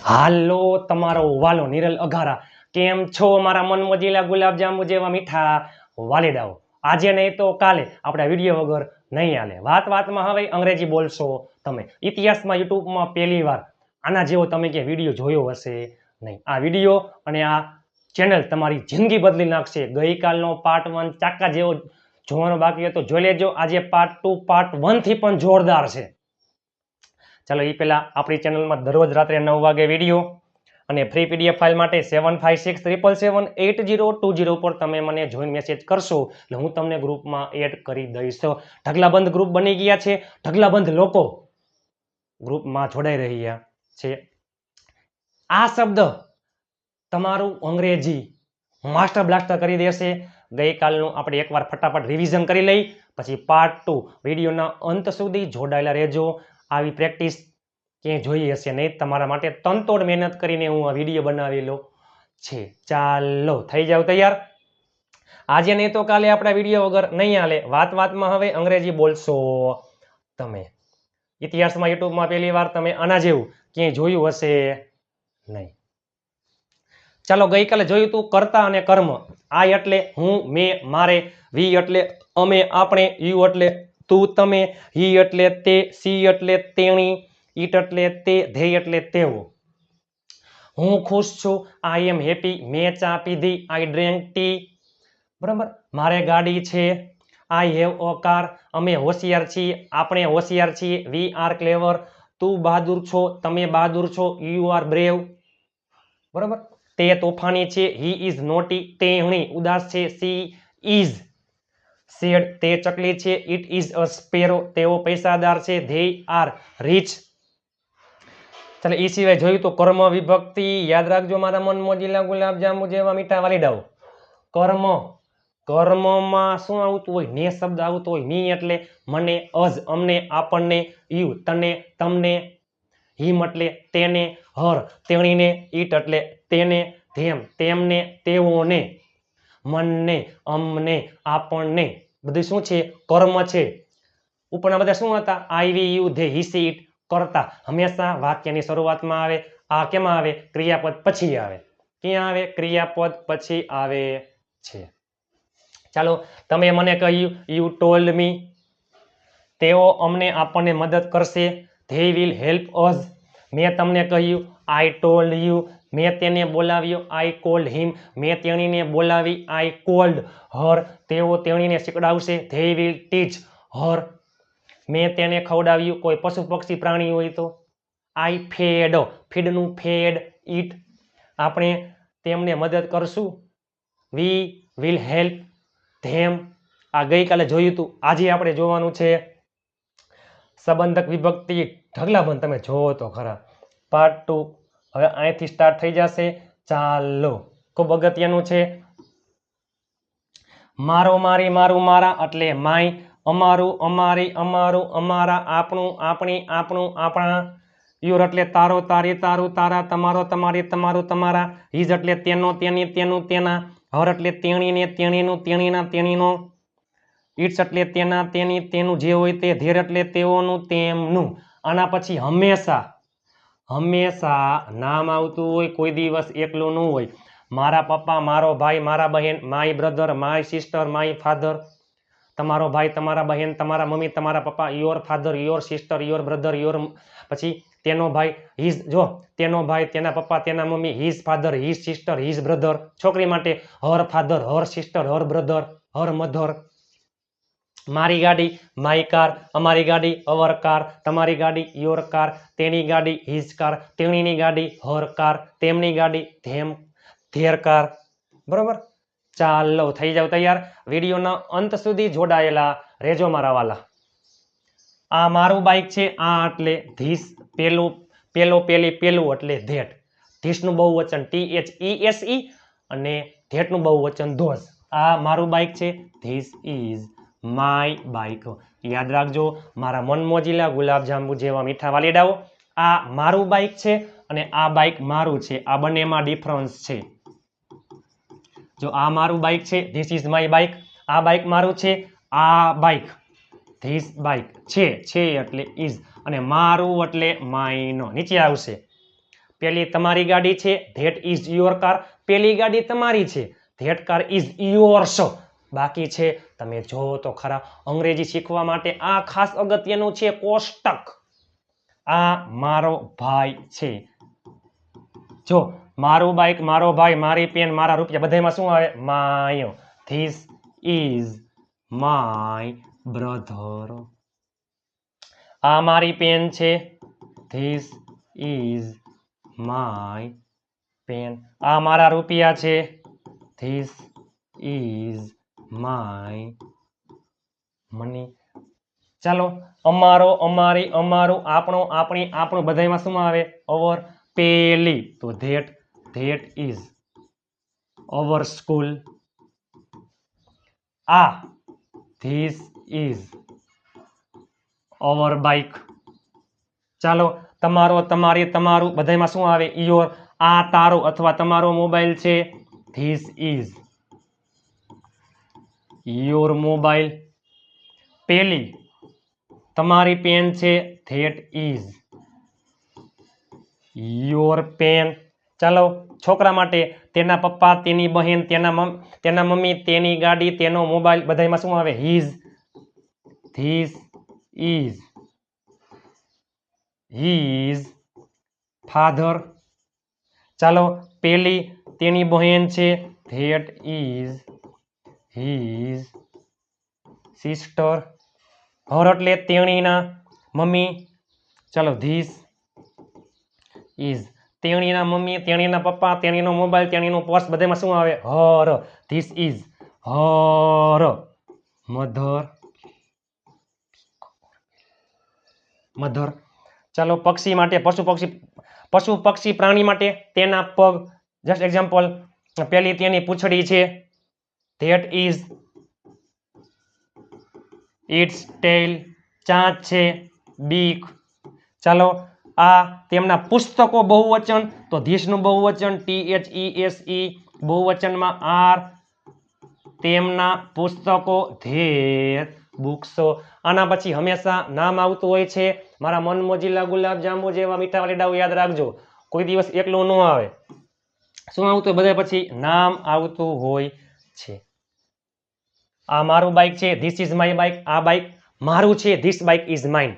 હાલો તમારો વાલો નિરલ અઘારા, કેમ છો મારા મન મોજીલા ગુલાબજાંબુ જેવા મીઠા વાલીડાઓ? આજે નહીં તો કાલે આપણે વિડીયો વગર નહીં હાલે. વાતમાં હવે અંગ્રેજી બોલશો તમે. ઇતિહાસમાં યુટ્યુબમાં પહેલી વાર આના જેવો તમે કે વિડીયો જોયો હશે નહીં. આ વિડીયો અને આ ચેનલ તમારી જિંદગી બદલી નાખશે. ગઈકાલનો પાર્ટ 1 ચાકા જેવો જોવાનો બાકી હતો, જોઈ લેજો. આજે પાર્ટ 2 પાર્ટ 1 થી પણ જોરદાર છે. ચાલો એ પહેલાં આપણી ચેનલમાં દરરોજ રાત્રે 9 વાગે વિડીયો અને ફ્રી પીડીએફ ફાઇલ માટે 7567778020 પર તમે મને જોઈન મેસેજ કરશો એટલે હું તમને ગ્રુપમાં એડ કરી દઈશ. ઢગલાબંધ ગ્રુપ બની ગયા છે, ઢગલાબંધ લોકો ગ્રુપમાં જોડાઈ રહ્યા છે. આ શબ્દ તમારું અંગ્રેજી માસ્ટર બ્લાસ્ટર કરી દેશે. ગઈકાલનું આપણે એકવાર ફટાફટ રિવિઝન કરી લઈ, પછી પાર્ટ 2 વિડીયોના અંત સુધી જોડાયેલા રહેજો. આવી પ્રેક્ટિસ ક્યાંય જોઈ હશે નહીં. તમારા માટે તનતોડ મહેનત કરીને હું આ વિડીયો બનાવેલો છે. ચાલો થઈ જાવ તૈયાર. આજે નહીં તો કાલે આપણા વિડીયો વગર નહીં હાલે. વાતમાં હવે અંગ્રેજી બોલશો તમે. ઇતિહાસમાં યુટ્યુબમાં પહેલી વાર તમે આના જેવું ક્યાંય જોયું હશે નહીં. ચાલો ગઈકાલે જોયું તું કર્તા અને કર્મ. આ એટલે હું, મેં, મારે, વી એટલે અમે, આપણે, યુ એટલે તું, તમે, હી એટલે તે, સી એટલે તેણી, ઈટ એટલે તે, ધે એટલે તેઓ. હું ખુશ છું, આઈ એમ હેપી. મેં ચા પીધી, આઈ ડ્રેન્ક ટી. બરાબર. મારે ગાડી છે, આઈ હેવ અ કાર. અમે હોશિયાર છીએ, આપણે હોશિયાર છીએ, વી આર ક્લેવર. તું બહાદુર છો, તમે બહાદુર છો, યુ આર બ્રેવ. બરાબર. તે તોફાની છે, હી ઇઝ નોટી. તેણી ઉદાસ છે, સી ઇઝ સેડ. તે ચકલી છે, ઇટ ઇઝ અ સ્પેરો. તેઓ પૈસાદાર છે, ધે આર રીચ. ચાલો એ સિવાય જોયું તો કર્મ વિભક્તિ. યાદ રાખજો મારા મન મોજીલા ગુલાબજાંબુ જેવા મીઠા વાલીડાઓ. કર્મ, કર્મમાં શું આવતું હોય? ને શબ્દ આવતો હોય. મી એટલે મને, અજ અમને, આપણને, યુ તને, તમને, હિમ એટલે તેને, હર તેણીને, ઈટ એટલે તેને, ધેમ તેમને, તેઓને, મનને, અમને, આપણને. બધું શું છે? કર્મ છે. ઉપરના બધા શું હતા? આઈ, વી, યુ, ધે, હી, સી, ઈટ. કરતા હંમેશા વાક્યની શરૂઆતમાં આવે. આ કેમાં આવે? ક્રિયાપદ પછી આવે. ક્યાં આવે? ક્રિયાપદ પછી આવે છે. ચાલો તમે મને કહ્યું, યુ ટોલ્ડ મી. તેઓ અમને, આપણને મદદ કરશે. They will help us. મેં તમને કહ્યું, આઈ ટોલ્ડ યુ. મેં તેને બોલાવ્યો, આઈ કોલ્ડ હિમ. મેં તેણીને બોલાવી, આઈ કોલ્ડ હર. તેઓ તેણીને શીખડાવશે, ધે વિલ ટીચ હર. મેં તેને ખવડાવ્યું, કોઈ પશુ પક્ષી પ્રાણી હોય તો. આઈ ફેડ. ફીડનું ફેડ, ઈટ. આપણે તેમને મદદ કરશું, વી વિલ હેલ્પ ધેમ. આ ગઈકાલે જોયું હતું, આજે આપણે જોવાનું છે સંબંધક વિભક્તિ ઢગલાબંધ. તમે જોવો તો ખરા. પાર્ટ 2 હવે અહીંથી સ્ટાર્ટ થઈ જશે. ચાલો ખૂબ અગત્યનું છે. મારો, મારી, મારું, મારા એટલે માય. અમારું, અમારી, અમારું, અમારા. આપણું, આપણી, આપણું, આપણા. યોર એટલે તારો, તારી, તારું, તારા. તમારો, તમારી, તમારું, તમારા. હિઝ એટલે તેનો, તેની, તેનું, તેના. હર એટલે તેણીને, તેણીનું, તેણીના, તેણીનો. ઇટ્સ એટલે તેના, તેની, તેનું જે હોય તે. ધેર એટલે તેઓનું, તેમનું. આના પછી હંમેશા નામ આવતું હોય, કોઈ દિવસ એકલું ન હોય. મારા પપ્પા, મારો ભાઈ, મારા બહેન, my brother, my sister, my father. તમારો ભાઈ, તમારા બહેન, તમારા મમ્મી, તમારા પપ્પા. Your father, your sister, your brother, your. પછી તેનો ભાઈ, હિઝ. જો તેનો ભાઈ, તેના પપ્પા, તેના mummy, his father, his sister, his brother. છોકરી માટે હર ફાધર, હર સિસ્ટર, હર બ્રધર, હર મધર. મારી ગાડી, માય કાર. અમારી ગાડી, અવર કાર. તમારી ગાડી, યોર કાર. તેની ગાડી, હિઝ કાર. તેણીની ગાડી, હર કાર. તેમની ગાડી, ધેર કાર. બરોબર. ચાલો થઈ જાવ તૈયાર. વિડીયોના અંત સુધી જોડાયેલા રહેજો મારા વાલા. આ મારું બાઇક છે. આ એટલે ધીસ. પેલું, પેલી, પેલું એટલે ધેટ. ધીસનું બહુવચન THESE અને ધેટનું બહુવચન ધોઝ. આ મારું બાઇક છે. This is my bike. યાદ રાખજો મારા મન મોજીલા ગુલાબજાંબુ જેવા મીઠા વાલીડાઓ. આ મારું બાઇક છે અને આ બાઇક મારું છે. આ બંનેમાં ડિફરન્સ છે. જો આ મારું બાઇક છે, ધીસ ઇઝ માય બાઇક. આ બાઇક મારું છે, આ બાઇક ધીસ બાઇક છે એટલે ઇઝ, અને મારું એટલે માયનો નીચે આવશે. પેલી તમારી ગાડી છે, ધેટ ઇઝ યોર કાર. પેલી ગાડી તમારી છે, ધેટ કાર ઇઝ યોર્સ. બાકી છે તમે જો તો ખરા અંગ્રેજી શીખવા માટે આ ખાસ અગત્યનું છે કોષ્ટક. આ મારો ભાઈ છે. જો મારું બાઇક, મારો ભાઈ, મારી પેન, મારા રૂપિયા બધામાં શું આવે? My. This is my brother. આ મારી પેન છે. This is my pen. આ મારા રૂપિયા છે. This is my money. ચાલો અમારો, અમારી, અમારું, આપણો, આપણી, આપણું બધામાં શું આવે? અવર. પેલી તો that, that is our school. આ ધીસ ઇઝ અવર બાઇક. ચાલો તમારો, તમારી, તમારું બધામાં શું આવે? યોર. આ તારો અથવા તમારો મોબાઈલ છે. This is your mobile. પેલી તમારી પેન છે. That is your pen. ચાલો છોકરા માટે તેના પપ્પા, તેની બહેન, તેના મમ્મી, તેની ગાડી, તેનો મોબાઈલ બધામાં શું આવે? His. This is his father. ચાલો પેલી તેની બહેન છે. That is his sister. Her એટલે તેણીના મમ્મી. ચાલો ધીસ ઇઝ તેણીના મમ્મી, તેણીના પપ્પા, તેણીનો મોબાઈલ, તેણીનું પર્સ બધામાં શું આવે? Her. This is her mother. Mother. ચાલો પક્ષી માટે, પશુ પક્ષી પ્રાણી માટે તેના પગ. જસ્ટ એક્ઝામ્પલ, પેલી તેની પૂંછડી છે. ધેટ ઇઝ ઇટ્સ ટેલ. ચાંચ છે. બીક. ચાલો આ તેમના પુસ્તકો બહુવચન તો ધીસનું બહુવચન THESE. બહુવચનમાં આર. તેમના પુસ્તકો ધેર બુક્સ. આના પછી હંમેશા નામ આવતું હોય છે. મારા મન મોજીલા ગુલાબ જાંબુ જેવા મીઠા વાલીડાઓ યાદ રાખજો. કોઈ દિવસ એકલું ન આવે. શું આવતું હોય? બધા પછી નામ આવતું હોય છે. આ મારું બાઇક છે. This is my bike. આ બાઇક મારું છે. This bike is mine.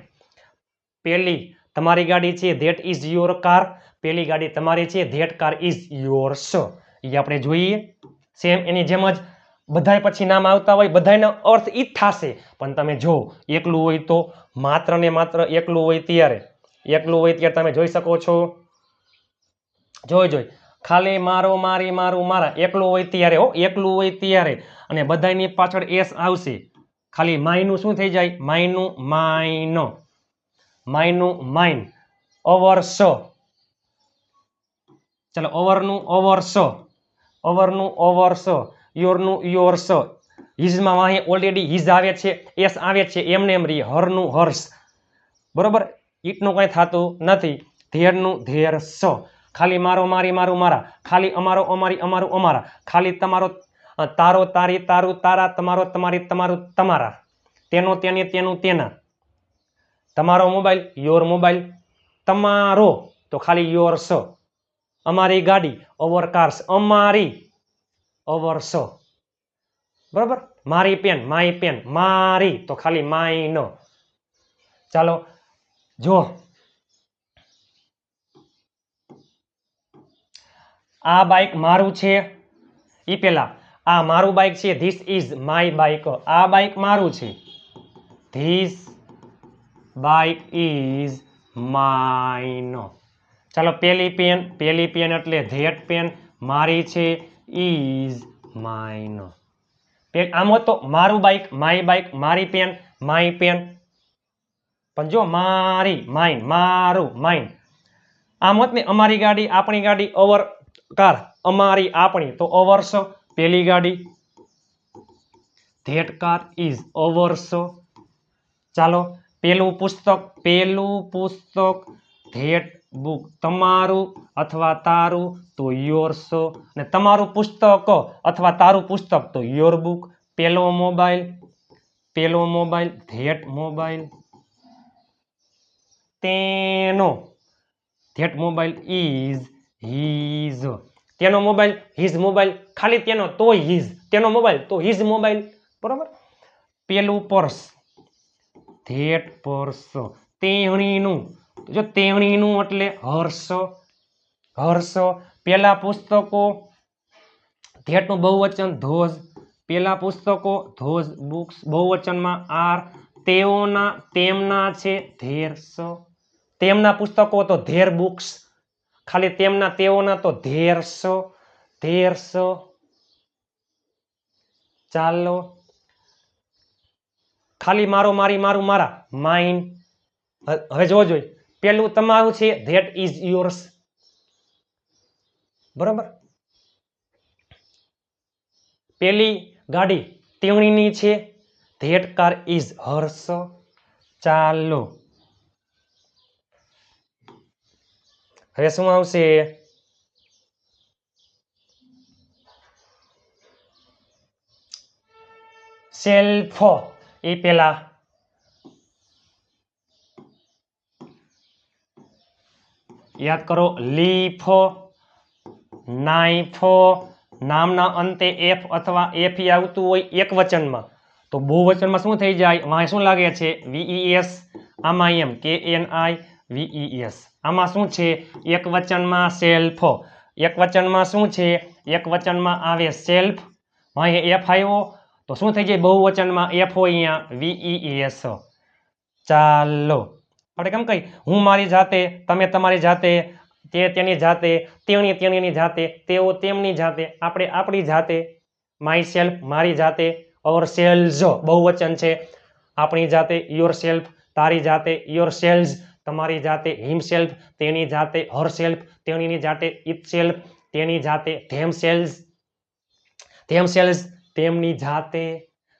પેલી તમારી ગાડી છે. That is your car. પેલી ગાડી તમારી છે. That car is yours. એ આપણે જોઈએ. સેમ એની જેમ જ બધાય પછી નામ આવતા હોય, બધાયનો અર્થ ઈ જ થશે. પણ તમે જો એકલું હોય તો, માત્ર ને માત્ર એકલું હોય ત્યારે તમે જોઈ શકો છો. જોઈ ખાલી મારો, મારી, મારું, મારા એકલું હોય ત્યારે. એકલું હોય ત્યારે. અને બધાની પાછળ એસ આવશે. ખાલી માયનું શું થઈ જાય? માયનું માઇનો. માયનું માઇન. ઓવરસ. ચાલો ઓવરનું ઓવરસ. ઓવરનું ઓવરસ. યોરનું યોર્સ. હિઝમાં વાહી ઓલરેડી હિઝ આવે છે, એસ આવે છે, એમને એમ રહી. હરનું હર્ષ. બરોબર. ઈટનું કંઈ થતું નથી. ધેરનું ધેરસ. ખાલી મારો, મારી, મારું, મારા. ખાલી અમારો, અમારી, અમારું, અમારા. ખાલી તમારો, તારો, તારી, તારું, તારા. તમારો, તમારી, તમારું, તમારા. તેનો, તેની, તેનું, તેના. તમારો મોબાઈલ, યોર મોબાઈલ. તમારો તો ખાલી યોર્સ. અમારી ગાડી, અવર કાર્સ. અમારી, અવર્સ. બરોબર. મારી પેન, માય પેન. મારી તો ખાલી માઇનો. ચાલો જો આ બાઇક મારું છે. ઈ પેલા આ મારું બાઇક છે. This is my bike. આ બાઇક મારું છે. This bike is mine. ચાલો પેલી પેન એટલે ધેટ પેન મારી છે. Is mine. આમ તો મારું બાઇક, માય બાઇક, મારી પેન, માય પેન. પણ જો મારી, માઇન, મારું, માઇન. આમ હોત ને અમારી ગાડી, આપણી ગાડી, અવર કાર. અમારી, આપણી તો અવર્સ. પેલી ગાડી. That car is hours. ચાલો પેલું પુસ્તક ધેટ બુક. તમારું અથવા તારું તો યોર્સ. ને તમારું પુસ્તક અથવા તારું પુસ્તક તો યોર બુક. પેલો મોબાઈલ ધેટ મોબાઈલ. તેનો ધેટ મોબાઈલ ઇઝ હિઝ. તેનો મોબાઈલ હિઝ મોબાઈલ, ખાલી તેનો તો હિઝ, તેનો મોબાઈલ તો હિઝ મોબાઈલ. બરોબર. પેલું પર્સ, ધેટ પર્સ. તેણીનું, જો તેણીનું એટલે હર્ષ, હર્ષ. પેલા પુસ્તકો, ધેટનું બહુવચન ધોઝ, પેલા પુસ્તકો ધોઝ બુક્સ, બહુવચનમાં આર. તેઓના, તેમના છે ધેર્સ, તેમના પુસ્તકો તો ધેર બુક્સ, ખાલી તેમના તેઓના તો ધેર્સ, ધેર્સ. ચાલો, ખાલી મારો મારી મારું મારા માઇન. હવે જોજો, પેલું તમારું છે ધેટ ઇઝ યોર્સ. બરોબર. પેલી ગાડી તેણીની છે, ધેટ કાર ઇઝ હર્સ. ચાલો, હવે શું આવશે? સેલ્ફ. એ પેલા યાદ કરો, લીફ, નાઇફ. નામના અંતે એફ અથવા એફ આવતું હોય એક વચનમાં તો બહુવચનમાં શું થઈ જાય? વાંહે શું લાગે છે? વીઈએસ. આમાં એમ KNI VES. આમાં શું છે? એક વચનમાં સેલ્ફ. એક વચનમાં શું છે? એક વચનમાં આવે સેલ્ફ, વાંહે એફ આવ્યો તો શું થઈ જાય? બહુવચનમાં એફ હોય અહીંયા VES. ચાલો, આપણે કેમ કહી? હું મારી જાતે, તમે તમારી જાતે, તે તેની જાતે, તેણી તેણીની જાતે, તેઓ તેમની જાતે, આપણે આપણી જાતે. માય સેલ્ફ, મારી જાતે. અવર સેલ્સ બહુવચન છે, આપણી જાતે. યોર સેલ્ફ, તારી જાતે. યોર સેલ્સ, તમારી જાતે. હિમ સેલ્ફ, તેની જાતે. હર સેલ્ફ, તેણીની જાતે. ઇટ સેલ્ફ, તેની જાતે. ધેમ સેલ્સ, ધેમ સેલ્સ, તેમની જાતે.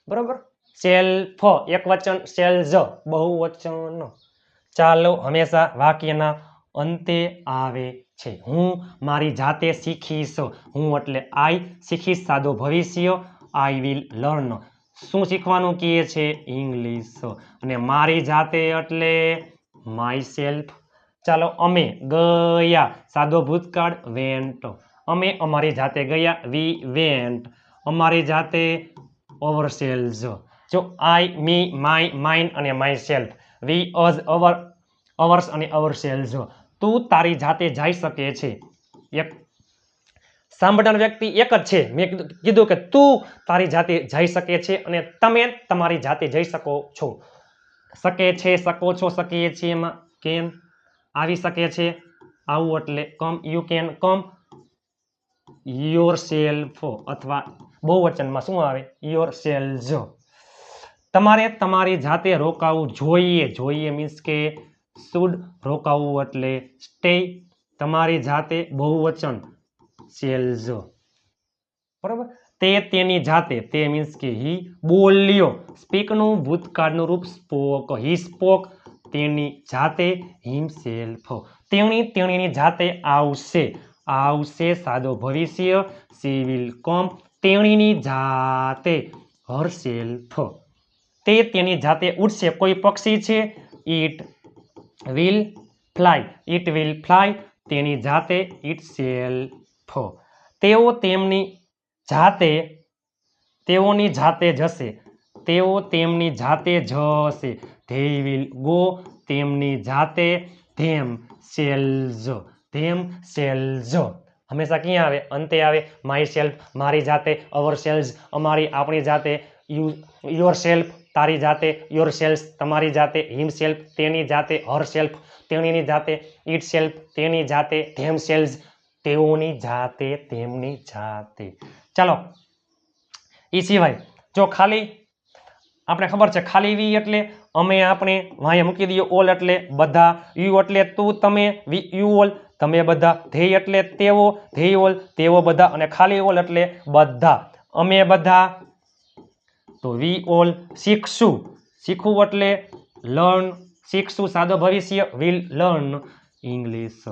બરોબર. સેલ્ફ એક વચન, સેલ્સ બહુવચન. ચાલો, હંમેશા વાક્યના અંતે આવે છે. હું મારી જાતે શીખીશ. હું એટલે આઈ, શીખીશ સાદો ભવિષ્ય, આઈ વિલ લર્ન. શું શીખવાનું કહે છે? ઇંગ્લિશ. અને મારી જાતે એટલે માય સેલ્ફ. ચાલો, અમે ગયા, સાદો ભૂતકાળ વેન્ટ. અમે અમારી જાતે ગયા, વી વેન્ટ. અમારી જાતે ઓવર સેલ્સ. જો આઈ, મી, માય, માઇન અને myself. We, us, our, ours અને અવર સેલ્સ. તું તારી જાતે જઈ શકે છે. એક સાંભળનાર વ્યક્તિ એક જ છે. મેં કીધું કે તું તારી જાતે જઈ શકે છે અને તમે તમારી જાતે જઈ શકો છો. શકે છે, શકો છો, શકીએ છીએ એમાં કેન આવી શકે છે. આવું એટલે come, you can come yourself. અથવા બહુવચનમાં શું આવે? Yourselves. તમારે તમારી જાતે રોકાવું જોઈએ. જોઈએ મીન્સ કે શુડ, રોકાવું એટલે સ્ટે. તમારી જાતે બહુવચન સેલ્સ. બરાબર. તે તેની જાતે, તે મીન્સ કે હી બોલ્યો. સ્પીકનું ભૂતકાળનું રૂપ સ્પોક. હી સ્પોક, તેની જાતે હિમસેલ્ફ. તેણી તેણીની જાતે આવશે. આવશે સાદો ભવિષ્ય, સી વિલ કમ. તેણીની જાતે હરસેલ્ફ. તે તેની જાતે ઉડશે. કોઈ પક્ષી છે, it will fly. It will fly, તેની જાતે ઇટ સેલ્ફ. તેઓ તેમની જાતે, તેઓની જાતે જશે. તેઓ તેમની જાતે જશે. ધે વિલ ગો, તેમની જાતે. ધેમ સેલ્સ. ધેમ સેલ્સ. હંમેશા ક્યાં આવે? અંતે આવે. માય સેલ્ફ, મારી જાતે. અવર સેલ્સ, અમારી, આપણી જાતે. યોર સેલ્ફ, તારી જાતે. યોર સેલ્સ, તમારી જાતે. હિમ સેલ્ફ, તેની જાતે. હર સેલ્ફ, તેણીની જાતે. ઇટ સેલ્ફ, તેની જાતે. ધેમ સેલ્સ, તેઓની જાતે, તેમની જાતે. ચાલો, એ સિવાય જો ખાલી આપણે ખબર છે ખાલી વી એટલે અમે, આપણે, વાંહે મૂકી દઈએ ઓલ એટલે બધા, યુ એટલે તું, તમે, વી યુ ઓલ, તમે બધા, ધેય એટલે તેઓ, ધેય ઓલ, તેઓ બધા, અને ખાલી ઓલ એટલે બધા. અમે બધા તો વી ઓલ. શીખશું, શીખવું એટલે લર્ન. શીખશું સાદો ભવિષ્ય, વિલ લર્ન ઇંગ્લિશ.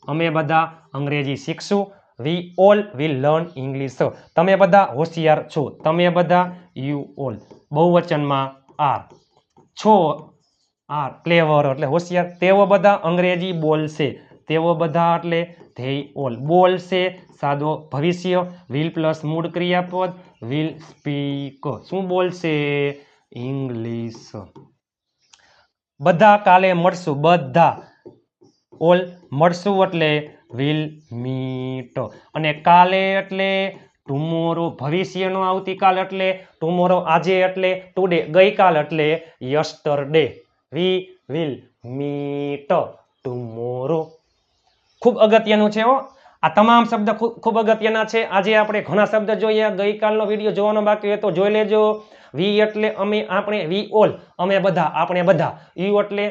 અમે બધા અંગ્રેજી શીખશું. We all will learn English. તમે બધા હોશિયાર છો. તમે બધા, યુ ઓલ. બહુવચનમાં આર. છો આ ક્લેવર એટલે હોશિયાર. તેઓ બધા અંગ્રેજી બોલશે. તેઓ બધા એટલે they all બોલશે સાદો ભવિષ્ય. will પ્લસ મૂળ ક્રિયાપદ will speak શું બોલશે? ઇંગ્લિશ. બધા કાલે મળશું. બધા ઓલ મળશું એટલે will meet. અને કાલે એટલે ટુમોરો. ભવિષ્યનો આવતીકાલ એટલે ટુમોરો. આજે એટલે ટુડે. ગઈકાલ એટલે yesterday. we will meet tomorrow. ખૂબ અગત્યનું છે હો. આ તમામ શબ્દ ખૂબ અગત્યના છે. આજે આપણે ઘણા શબ્દ જોઈએ. ગઈકાલનો વિડીયો જોવાનો બાકી હોય તો જોઈ લેજો. વી એટલે અમે, આપણે. વી ઓલ અમે બધા, આપણે બધા. યુ એટલે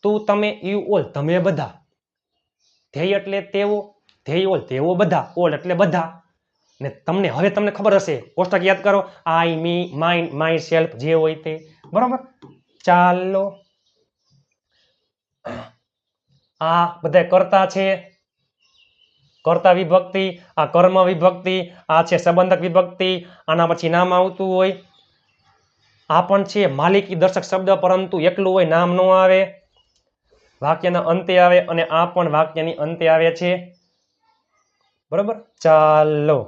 તું, તમે. યુ ઓલ તમે બધા. ધ્યેય એટલે તેઓ, ધ્યેય ઓલ તેઓ બધા. ઓલ એટલે બધા. ને તમને હવે તમને ખબર હશે, કોષ્ટક યાદ કરો. આઈ, મી, માઇન, માય સેલ્ફ, જે હોય તે. બરોબર. ચાલો, આ બધા કરતા છે. કર્તા વિભક્તિ. આ કર્મ વિભક્તિ. આ છે સંબંધક વિભક્તિ. આના પછી નામ આવતું હોય. આ પણ છે માલિકી દર્શક શબ્દ, પરંતુ એકલું હોય, નામ ન આવે, વાક્યના અંતે આવે. અને આ પણ વાક્યની અંતે આવે છે. બરોબર. ચાલો,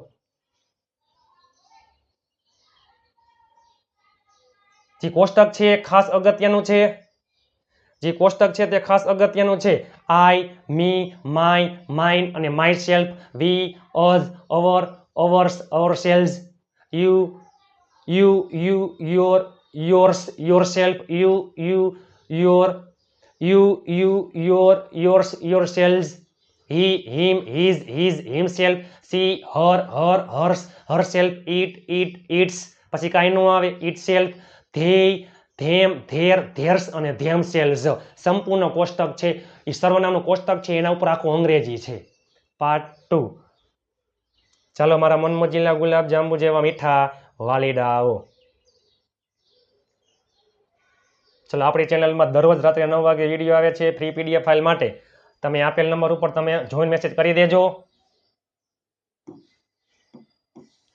જે કોષ્ટક છે ખાસ અગત્યનું છે. જે કોષ્ટક છે તે ખાસ અગત્યનું છે. આઈ, મી, માય, માઇન અને myself. We, us, our, ours, ourselves. You, you, you, your, yours, yourself. You, you, your, you, you, your, yours, yourselves. He, him, his, his, himself. She, her, her, hers, herself. It, it, its. પછી કાંઈ ન આવે. Itself. They, them, their, theirs અને ધેમ cells. સંપૂર્ણ કોષ્ટક છે. એ સર્વનામનું કોષ્ટક છે. એના ઉપર આખું અંગ્રેજી છે. પાર્ટ 2. ચાલો, મારા મનમોજીલા ગુલાબ જાંબુ જેવા મીઠા વાલીડાઓ. ચલો, આપણી ચેનલમાં દરરોજ રાત્રે 9 વાગે વિડીયો આવે છે ફ્રી પીડીએફ ફાઇલ માટે. તમે આપેલ નંબર ઉપર તમે જોઈન મેસેજ કરી દેજો.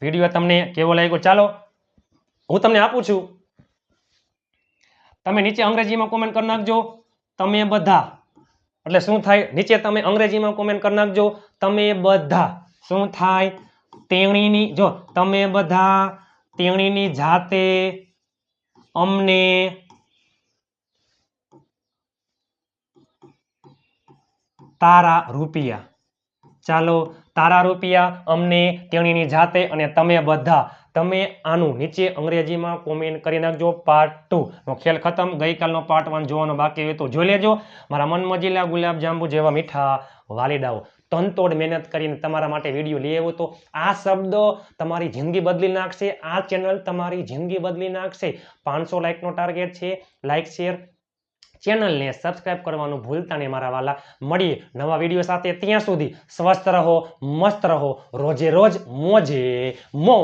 વિડીયો તમને કેવો લાગ્યો? ચાલો, હું તમને આપું છું. તમે નીચે અંગ્રેજીમાં કોમેન્ટ કરી નાખજો. તમે બધા એટલે શું થાય? નીચે તમે અંગ્રેજીમાં કોમેન્ટ કરી નાખજો. તમે બધા શું થાય? તેણીની, જો તમે બધા તેણીની જાતે અમને તારા રૂપિયા. ચાલો, તારા રૂપિયા, અમને, તેણીની જાતે અને તમે બધા. તમે આનું નીચે અંગ્રેજીમાં કોમેન્ટ કરી નાખજો. પાર્ટ 2 નો ખેલ ખતમ. ગઈકાલનો પાર્ટ 1 જોવાનો બાકી હોય તો જોઈ લેજો. મારા મનમોજીલા ગુલાબ જાંબુ જેવા મીઠા વાલીડાઓ તનતોડ મહેનત કરીને તમારા માટે વિડીયો લઈ આવ્યો. તો આ શબ્દ તમારી જિંદગી બદલી નાખશે. આ ચેનલ તમારી જિંદગી બદલી નાખશે. 500 લાઈકનો ટાર્ગેટ છે. લાઈક, શેર, ચેનલને સબસ્ક્રાઇબ કરવાનું ભૂલતા નહીં મારા વાલા. મળીએ નવા વિડીયો સાથે. ત્યાં સુધી સ્વસ્થ રહો, મસ્ત રહો, રોજે રોજ મોજે મોજ.